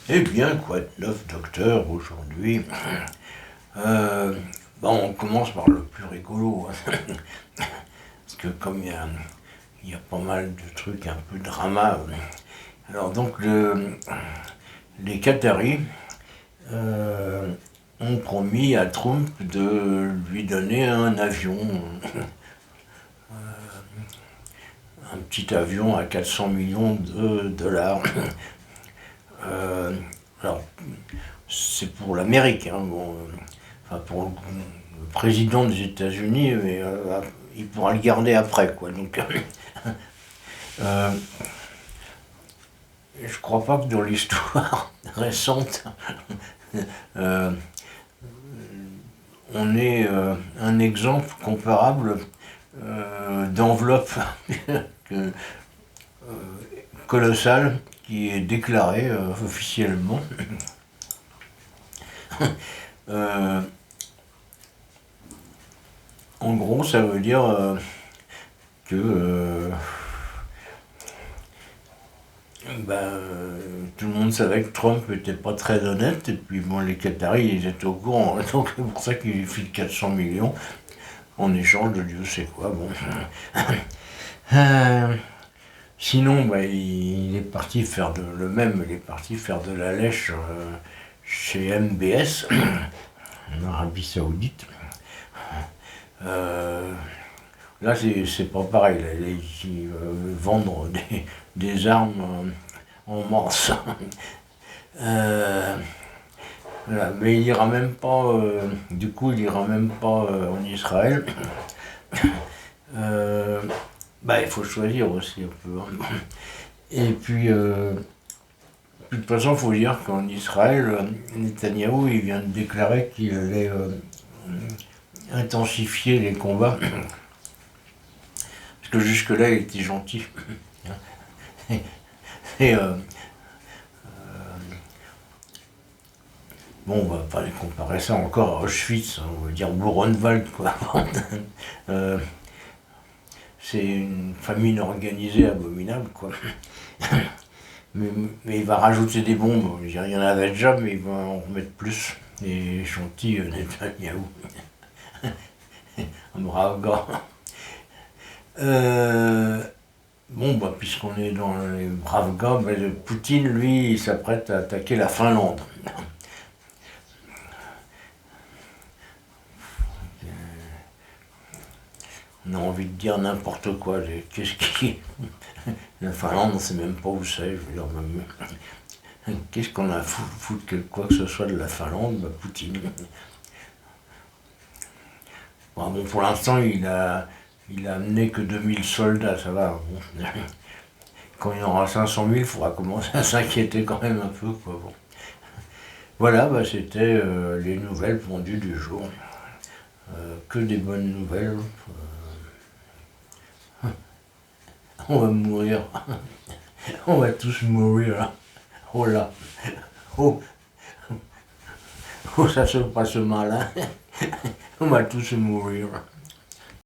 Eh bien, quoi de neuf, docteur, aujourd'hui? Euh, on commence par le plus rigolo, hein. Parce que comme il y a pas mal de trucs un peu drama. Alors donc, les Qataris euh, ont promis à Trump de lui donner un avion, un petit avion à 400 millions de dollars. Euh, alors, c'est pour l'Amérique, hein, bon, enfin pour le président des États-Unis, mais il pourra le garder après, quoi. Donc, euh, je crois pas que dans l'histoire récente, euh, on ait un exemple comparable d'enveloppe que- colossale qui est déclarée officiellement. Euh, En gros, ça veut dire que tout le monde savait que Trump n'était pas très honnête, et puis bon, les Qataris, ils étaient au courant, donc c'est pour ça qu'il lui file 400 millions en échange de Dieu sait quoi. Bon. Euh, Sinon, il est parti faire le même, il est parti faire de la lèche chez MBS, en Arabie Saoudite. Euh, Là, c'est pas pareil. Là, ils vendre des armes en masse. Euh, voilà. Mais il ira même pas. Du coup, il ira même pas en Israël. Euh, il faut choisir aussi un peu, hein. Et puis, de toute façon, il faut dire qu'en Israël, Netanyahou, il vient de déclarer qu'il allait intensifier les combats. Parce que jusque-là, il était gentil. Et bon, on va pas comparer ça encore à Auschwitz, hein, on va dire Buchenwald, quoi. Euh, c'est une famine organisée abominable, quoi. Mais, mais il va rajouter des bombes. Il y en avait déjà, mais il va en remettre plus. Et gentil, Netanyahou. Un brave gars. Euh, puisqu'on est dans les braves gars, Poutine, lui, il s'apprête à attaquer la Finlande. On a envie de dire n'importe quoi. Qu'est-ce qui. La Finlande, on ne sait même pas où c'est. Je veux dire, qu'est-ce qu'on a à foutre que quoi que ce soit de la Finlande? Poutine. Bon, pour l'instant, il a amené que 2000 soldats, ça va. Bon. Quand il y en aura 500 000, il faudra commencer à s'inquiéter quand même un peu, quoi. Bon. Voilà, c'était les nouvelles vendues du jour. Que des bonnes nouvelles. On va mourir. On va tous mourir. Oh là. Oh, oh ça se passe mal, hein. On va tous mourir.